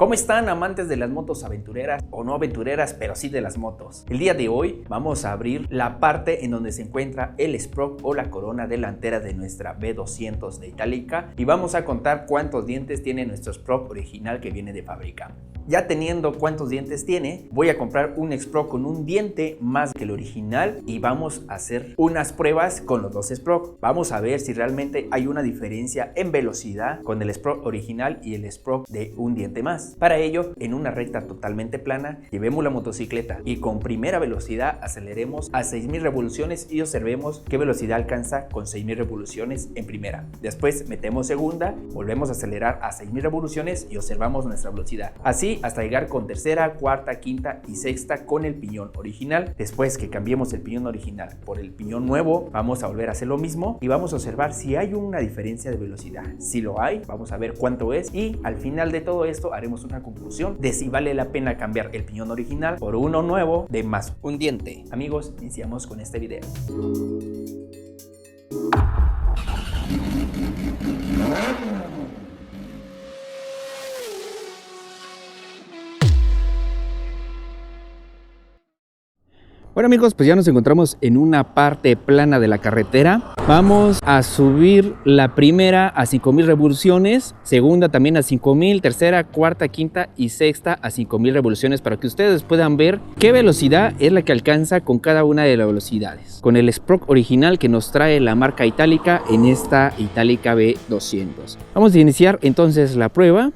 ¿Cómo están, amantes de las motos aventureras o no aventureras, pero sí de las motos? El día de hoy vamos a abrir la parte en donde se encuentra el sprock o la corona delantera de nuestra B200 de Itálica y vamos a contar cuántos dientes tiene nuestro sprock original que viene de fábrica. Ya teniendo cuántos dientes tiene, voy a comprar un sprock con un diente más que el original y vamos a hacer unas pruebas con los dos sprock. Vamos a ver si realmente hay una diferencia en velocidad con el sprock original y el sprock de un diente más. Para ello, en una recta totalmente plana, llevemos la motocicleta y con primera velocidad aceleremos a 6000 revoluciones y observemos qué velocidad alcanza con 6000 revoluciones en primera. Después metemos segunda, volvemos a acelerar a 6000 revoluciones y observamos nuestra velocidad. Así hasta llegar con tercera, cuarta, quinta y sexta con el piñón original. Después que cambiemos el piñón original por el piñón nuevo, vamos a volver a hacer lo mismo y vamos a observar si hay una diferencia de velocidad. Si lo hay, vamos a ver cuánto es y al final de todo esto haremos una conclusión de si vale la pena cambiar el piñón original por uno nuevo de más un diente. Amigos, iniciamos con este video. Bueno amigos, pues ya nos encontramos en una parte plana de la carretera. Vamos a subir la primera a 5000 revoluciones, segunda también a 5000, tercera, cuarta, quinta y sexta a 5000 revoluciones para que ustedes puedan ver qué velocidad es la que alcanza con cada una de las velocidades. Con el sprock original que nos trae la marca Itálica en esta Itálica B200. Vamos a iniciar entonces la prueba.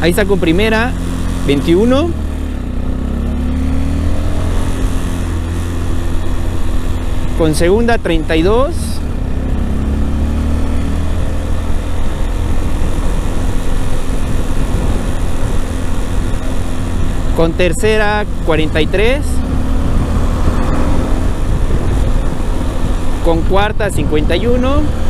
Ahí está con primera, 21. Con segunda, 32. Con tercera, 43. Con cuarta, 51.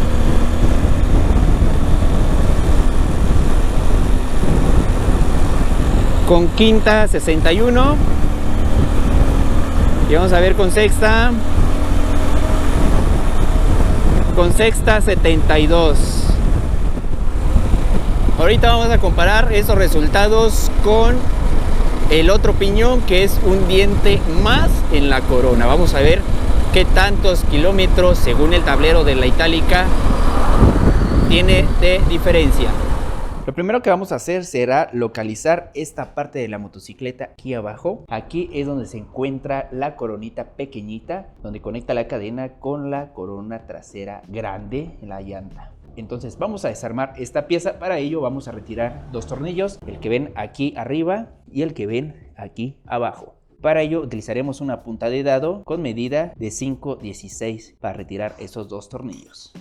Con quinta 61 y vamos a ver con sexta 72. Ahorita vamos a comparar esos resultados con el otro piñón que es un diente más en la corona. Vamos a ver qué tantos kilómetros según el tablero de la Itálica tiene de diferencia. Lo primero que vamos a hacer será localizar esta parte de la motocicleta aquí abajo. Aquí es donde se encuentra la coronita pequeñita, donde conecta la cadena con la corona trasera grande en la llanta. Entonces vamos a desarmar esta pieza. Para ello vamos a retirar dos tornillos, el que ven aquí arriba y el que ven aquí abajo. Para ello utilizaremos una punta de dado con medida de 5/16 para retirar esos dos tornillos.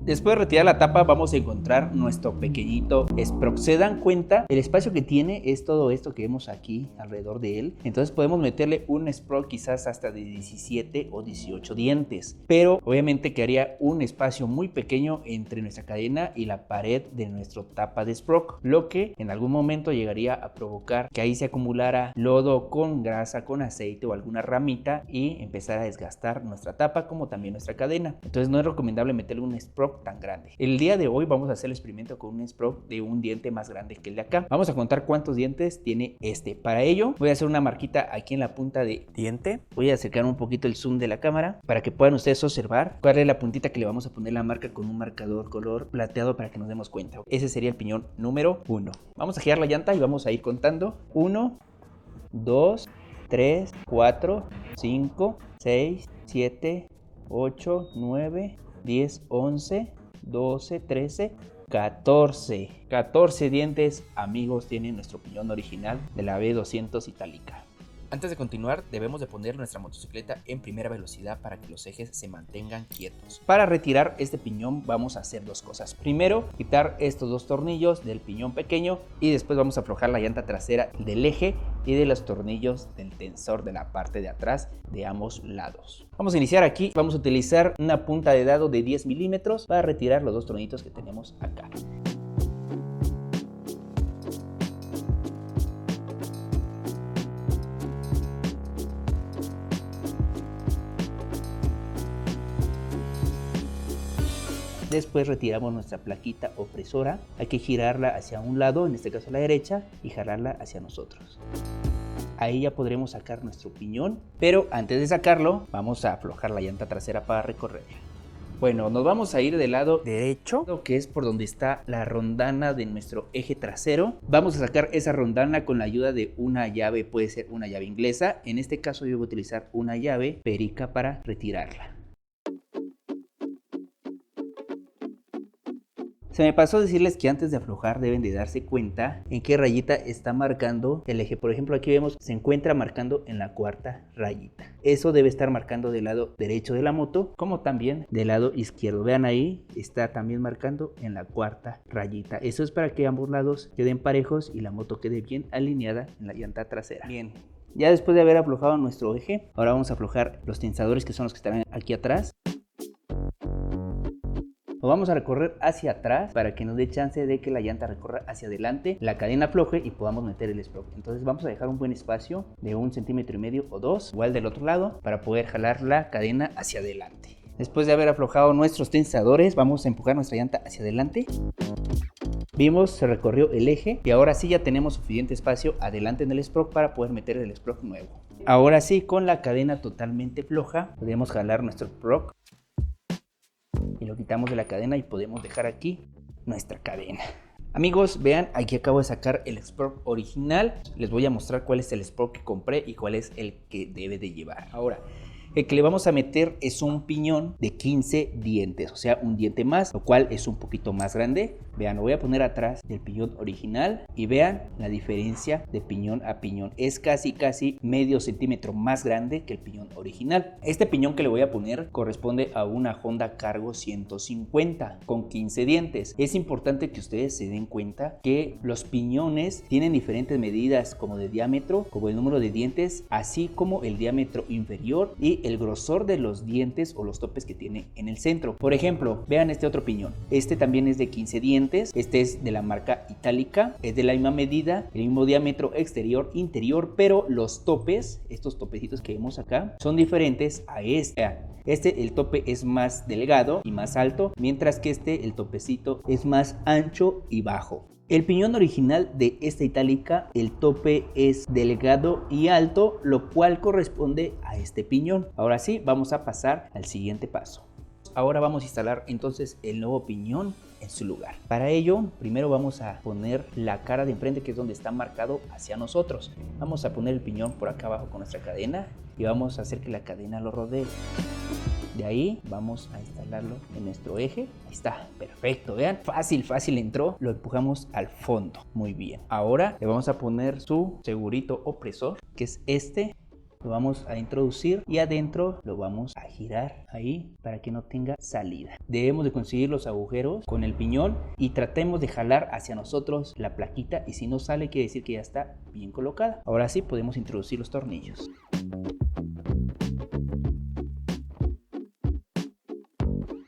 Después de retirar la tapa vamos a encontrar nuestro pequeñito sprock. ¿Se dan cuenta? El espacio que tiene es todo esto que vemos aquí alrededor de él. Entonces podemos meterle un sprock quizás hasta de 17 o 18 dientes. Pero obviamente quedaría un espacio muy pequeño entre nuestra cadena y la pared de nuestro tapa de sprock. Lo que en algún momento llegaría a provocar que ahí se acumulara lodo con grasa, con aceite o alguna ramita y empezar a desgastar nuestra tapa como también nuestra cadena. Entonces no es recomendable meterle un sprock tan grande. El día de hoy vamos a hacer el experimento con un sprock de un diente más grande que el de acá. Vamos a contar cuántos dientes tiene este. Para ello voy a hacer una marquita aquí en la punta de diente. Voy a acercar un poquito el zoom de la cámara para que puedan ustedes observar cuál es la puntita que le vamos a poner la marca con un marcador color plateado para que nos demos cuenta. Ese sería el piñón número 1. Vamos a girar la llanta y vamos a ir contando. 1, 2, 3, 4, 5, 6, 7, 8, 9, 10, 11, 12, 13, 14 dientes, amigos, tiene nuestro piñón original de la B200 Itálica. Antes de continuar, debemos de poner nuestra motocicleta en primera velocidad para que los ejes se mantengan quietos. Para retirar este piñón vamos a hacer dos cosas. Primero, quitar estos dos tornillos del piñón pequeño y después vamos a aflojar la llanta trasera del eje y de los tornillos del tensor de la parte de atrás de ambos lados. Vamos a iniciar aquí. Vamos a utilizar una punta de dado de 10 milímetros para retirar los dos tornillitos que tenemos acá. Después retiramos nuestra plaquita opresora. Hay que girarla hacia un lado, en este caso a la derecha, y jalarla hacia nosotros. Ahí ya podremos sacar nuestro piñón, pero antes de sacarlo vamos a aflojar la llanta trasera para recorrerla. Bueno, nos vamos a ir del lado derecho, que es por donde está la rondana de nuestro eje trasero. Vamos a sacar esa rondana con la ayuda de una llave, puede ser una llave inglesa. En este caso yo voy a utilizar una llave perica para retirarla. Se me pasó decirles que antes de aflojar deben de darse cuenta en qué rayita está marcando el eje. Por ejemplo, aquí vemos, se encuentra marcando en la cuarta rayita. Eso debe estar marcando del lado derecho de la moto, como también del lado izquierdo. Vean ahí, está también marcando en la cuarta rayita. Eso es para que ambos lados queden parejos y la moto quede bien alineada en la llanta trasera. Bien. Ya después de haber aflojado nuestro eje, ahora vamos a aflojar los tensadores, que son los que estarán aquí atrás. Lo vamos a recorrer hacia atrás para que nos dé chance de que la llanta recorra hacia adelante, la cadena afloje y podamos meter el sprock. Entonces vamos a dejar un buen espacio de 1,5 centímetros o 2, igual del otro lado, para poder jalar la cadena hacia adelante. Después de haber aflojado nuestros tensadores, vamos a empujar nuestra llanta hacia adelante. Vimos, se recorrió el eje y ahora sí ya tenemos suficiente espacio adelante en el sprock para poder meter el sprock nuevo. Ahora sí, con la cadena totalmente floja, podemos jalar nuestro sprock y lo quitamos de la cadena y podemos dejar aquí nuestra cadena. Amigos, vean, aquí acabo de sacar el sprock original. Les voy a mostrar cuál es el sprock que compré y cuál es el que debe de llevar. Ahora, el que le vamos a meter es un piñón de 15 dientes, o sea, un diente más, lo cual es un poquito más grande. Vean, lo voy a poner atrás del piñón original y vean la diferencia de piñón a piñón. Es casi medio centímetro más grande que el piñón original. Este piñón que le voy a poner corresponde a una Honda Cargo 150 con 15 dientes. Es importante que ustedes se den cuenta que los piñones tienen diferentes medidas, como de diámetro, como el número de dientes, así como el diámetro inferior y el grosor de los dientes o los topes que tiene en el centro. Por ejemplo, vean este otro piñón. Este también es de 15 dientes. Este es de la marca Itálica. Es de la misma medida, el mismo diámetro exterior, interior, pero los topes, estos topecitos que vemos acá, son diferentes a este. Este, el tope es más delgado y más alto, mientras que este, el topecito, es más ancho y bajo. El piñón original de esta Itálica, el tope es delgado y alto, lo cual corresponde a este piñón. Ahora sí, vamos a pasar al siguiente paso. Ahora vamos a instalar entonces el nuevo piñón en su lugar. Para ello, primero vamos a poner la cara de enfrente, que es donde está marcado hacia nosotros. Vamos a poner el piñón por acá abajo con nuestra cadena y vamos a hacer que la cadena lo rodee. De ahí vamos a instalarlo en nuestro eje. Ahí está, perfecto, vean, fácil entró. Lo empujamos al fondo, muy bien. Ahora le vamos a poner su segurito opresor, que es este. Lo vamos a introducir y adentro lo vamos a girar ahí para que no tenga salida. Debemos de conseguir los agujeros con el piñón y tratemos de jalar hacia nosotros la plaquita, y si no sale quiere decir que ya está bien colocada. Ahora sí podemos introducir los tornillos.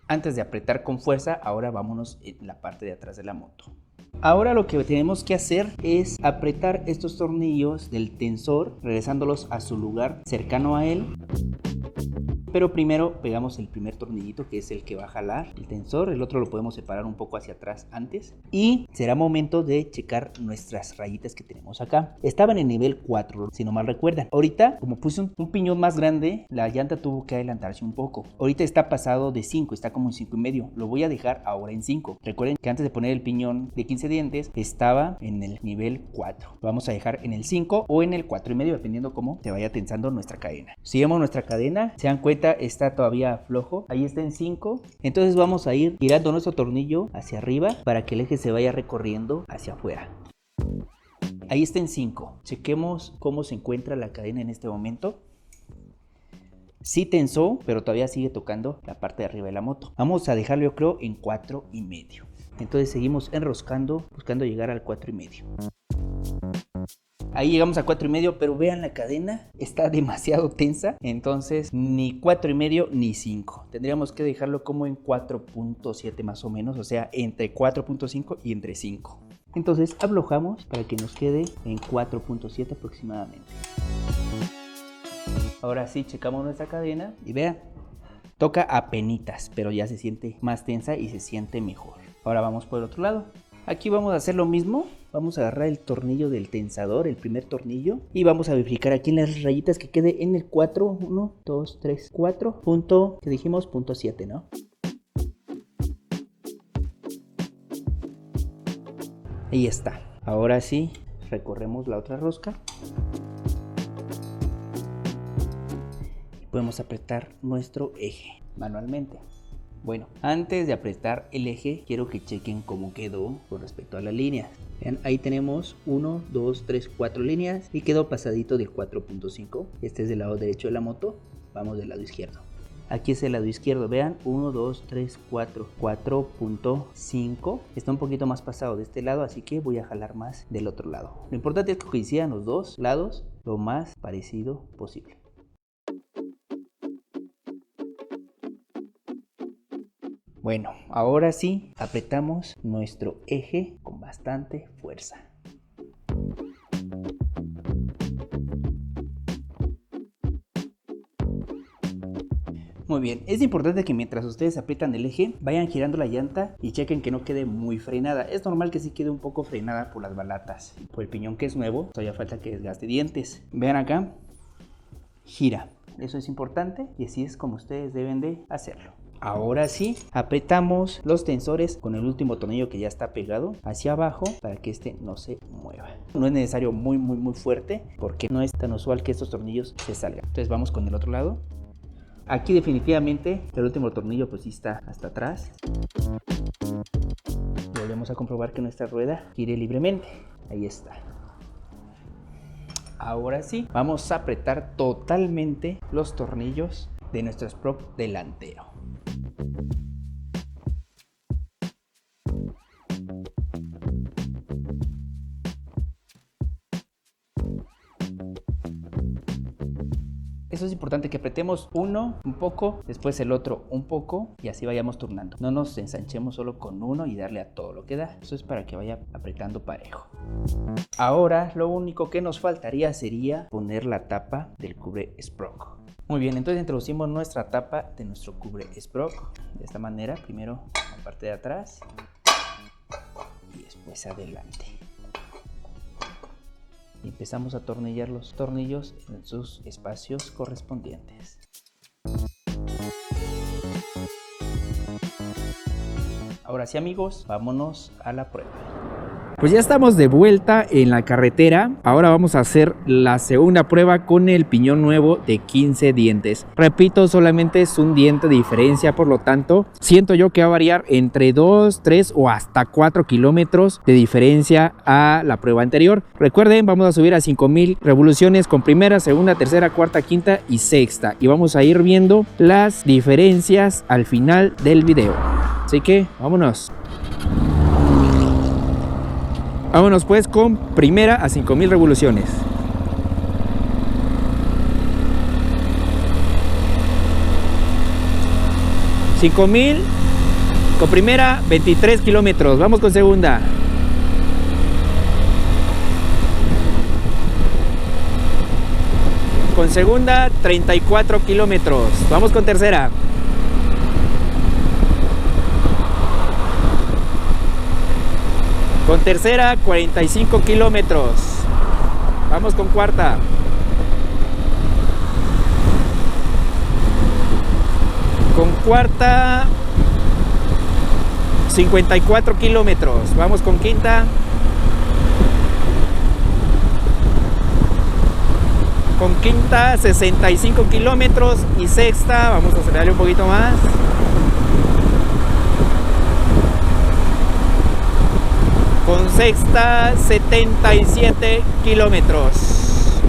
Antes de apretar con fuerza, ahora vámonos en la parte de atrás de la moto. Ahora lo que tenemos que hacer es apretar estos tornillos del tensor, regresándolos a su lugar cercano a él. Pero primero pegamos el primer tornillito, que es el que va a jalar el tensor. El otro lo podemos separar un poco hacia atrás antes. Y será momento de checar nuestras rayitas que tenemos acá. Estaban en nivel 4, si no mal recuerdan. Ahorita, como puse un piñón más grande, la llanta tuvo que adelantarse un poco. Ahorita está pasado de 5, está como en 5,5. Lo voy a dejar ahora en 5. Recuerden que antes de poner el piñón de 15 dientes, estaba en el nivel 4. Lo vamos a dejar en el 5 o en el 4,5, dependiendo cómo se vaya tensando nuestra cadena. Sigamos nuestra cadena, se dan cuenta, está todavía flojo, ahí está en 5. Entonces vamos a ir girando nuestro tornillo hacia arriba para que el eje se vaya recorriendo hacia afuera. Ahí está en 5. Chequemos cómo se encuentra la cadena en este momento. Sí tensó, pero todavía sigue tocando la parte de arriba de la moto. Vamos a dejarlo, yo creo, en 4,5. Entonces seguimos enroscando, buscando llegar al 4,5. Ahí llegamos a 4,5, pero vean, la cadena está demasiado tensa, entonces ni 4,5 ni 5. Tendríamos que dejarlo como en 4,7 más o menos, o sea, entre 4,5 y entre 5. Entonces aflojamos para que nos quede en 4,7 aproximadamente. Ahora sí checamos nuestra cadena y vean, Toca apenitas, pero ya se siente más tensa y se siente mejor. Ahora vamos por el otro lado. Aquí vamos a hacer lo mismo. Vamos a agarrar el tornillo del tensador, el primer tornillo, y vamos a verificar aquí en las rayitas que quede en el 4, 1, 2, 3, 4, punto, que dijimos, punto 7, ¿no? Ahí está. Ahora sí, recorremos la otra rosca. Y podemos apretar nuestro eje manualmente. Bueno, antes de apretar el eje, quiero que chequen cómo quedó con respecto a las líneas. Vean, ahí tenemos 1, 2, 3, 4 líneas y quedó pasadito del 4.5. Este es del lado derecho de la moto, vamos del lado izquierdo. Aquí es el lado izquierdo, vean, 1, 2, 3, 4, 4.5. Está un poquito más pasado de este lado, así que voy a jalar más del otro lado. Lo importante es que coincidan los dos lados lo más parecido posible. Bueno, ahora sí, apretamos nuestro eje con bastante fuerza. Muy bien, es importante que mientras ustedes aprietan el eje, vayan girando la llanta y chequen que no quede muy frenada. Es normal que sí quede un poco frenada por las balatas. Por el piñón que es nuevo, todavía falta que desgaste dientes. Vean acá, gira. Eso es importante y así es como ustedes deben de hacerlo. Ahora sí, apretamos los tensores con el último tornillo que ya está pegado hacia abajo para que este no se mueva. No es necesario muy fuerte porque no es tan usual que estos tornillos se salgan. Entonces vamos con el otro lado. Aquí definitivamente el último tornillo pues sí está hasta atrás. Volvemos a comprobar que nuestra rueda gire libremente. Ahí está. Ahora sí, vamos a apretar totalmente los tornillos de nuestro sprock delantero. Eso es importante, que apretemos uno un poco, después el otro un poco y así vayamos turnando. No nos ensanchemos solo con uno y darle a todo lo que da. Eso es para que vaya apretando parejo. Ahora lo único que nos faltaría sería poner la tapa del cubre sprock. Muy bien, entonces introducimos nuestra tapa de nuestro cubre sprock de esta manera. Primero la parte de atrás y después adelante. Y empezamos a atornillar los tornillos en sus espacios correspondientes. Ahora sí, amigos, vámonos a la prueba. Pues ya estamos de vuelta en la carretera. Ahora vamos a hacer la segunda prueba con el piñón nuevo de 15 dientes. Repito, solamente es un diente de diferencia, por lo tanto, siento yo que va a variar entre 2, 3 o hasta 4 kilómetros de diferencia a la prueba anterior. Recuerden, vamos a subir a 5000 revoluciones con primera, segunda, tercera, cuarta, quinta y sexta. Y vamos a ir viendo las diferencias al final del video. Así que, vámonos. Vámonos pues con primera a 5000 revoluciones. $5,000 con primera, 23 kilómetros. Vamos con segunda. Con segunda, 34 kilómetros. Vamos con tercera. Con tercera, 45 kilómetros. Vamos con cuarta. Con cuarta, 54 kilómetros. Vamos con quinta. Con quinta, 65 kilómetros. Y sexta, vamos a acelerarle un poquito más. Con sexta, 77 kilómetros.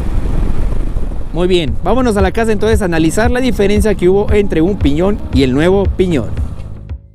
Muy bien, vámonos a la casa entonces a analizar la diferencia que hubo entre un piñón y el nuevo piñón.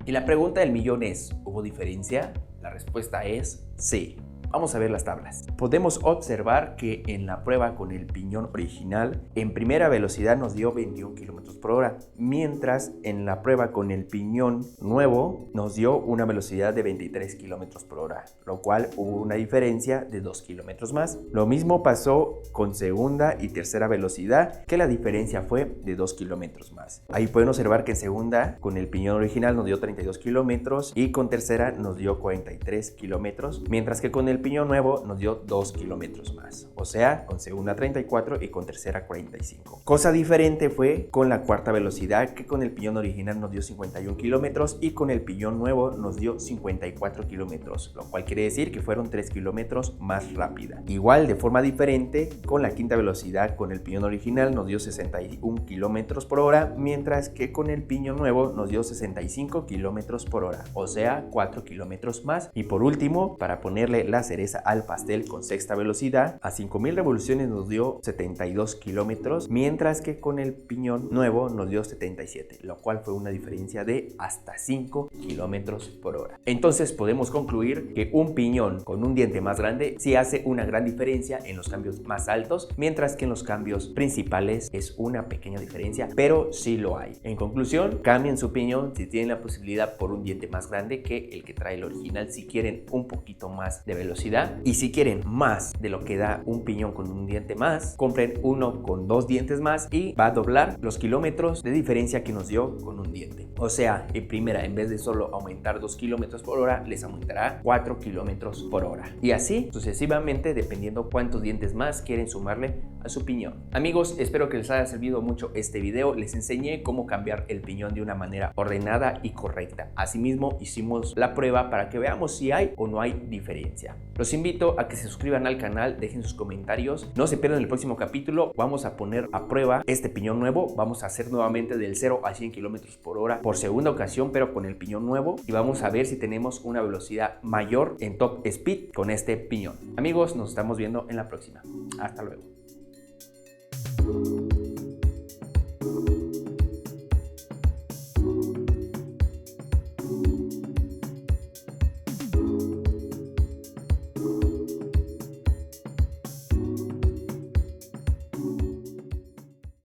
Y la pregunta del millón es, ¿hubo diferencia? La respuesta es sí. Vamos a ver las tablas. Podemos observar que en la prueba con el piñón original, en primera velocidad nos dio 21 km por hora, mientras en la prueba con el piñón nuevo nos dio una velocidad de 23 km por hora, lo cual hubo una diferencia de 2 km más. Lo mismo pasó con segunda y tercera velocidad, que la diferencia fue de 2 km más. Ahí pueden observar que en segunda con el piñón original nos dio 32 km y con tercera nos dio 43 km, mientras que con el piñón nuevo nos dio 2 km más, o sea, con segunda 34 y con tercera 45. Cosa diferente fue con la cuarta velocidad, que con el piñón original nos dio 51 km y con el piñón nuevo nos dio 54 km, lo cual quiere decir que fueron 3 km más rápida. Igual, de forma diferente, con la quinta velocidad con el piñón original nos dio 61 km por hora, mientras que con el piñón nuevo nos dio 65 km por hora, o sea, 4 km más. Y por último, para ponerle la cereza al pastel, con sexta velocidad a 5000 revoluciones nos dio 72 km, mientras que con el piñón nuevo nos dio 77, lo cual fue una diferencia de hasta 5 km por hora. Entonces podemos concluir que un piñón con un diente más grande sí hace una gran diferencia en los cambios más altos, mientras que en los cambios principales es una pequeña diferencia, pero sí lo hay. En conclusión, cambien su piñón si tienen la posibilidad por un diente más grande que el que trae el original, si quieren un poquito más de velocidad, y si quieren más de lo que da un piñón con un diente más, compren uno con 2 dientes más y va a doblar los kilómetros de diferencia que nos dio con un diente. O sea, en primera, en vez de solo aumentar 2 km por hora, les aumentará 4 km por hora. Y así sucesivamente, dependiendo cuántos dientes más quieren sumarle a su piñón. Amigos, espero que les haya servido mucho este video. Les enseñé cómo cambiar el piñón de una manera ordenada y correcta. Asimismo, hicimos la prueba para que veamos si hay o no hay diferencia. Los invito a que se suscriban al canal, dejen sus comentarios. No se pierdan el próximo capítulo. Vamos a poner a prueba este piñón nuevo. Vamos a hacer nuevamente del 0 a 100 km por hora por segunda ocasión, pero con el piñón nuevo. Y vamos a ver si tenemos una velocidad mayor en top speed con este piñón. Amigos, nos estamos viendo en la próxima. Hasta luego.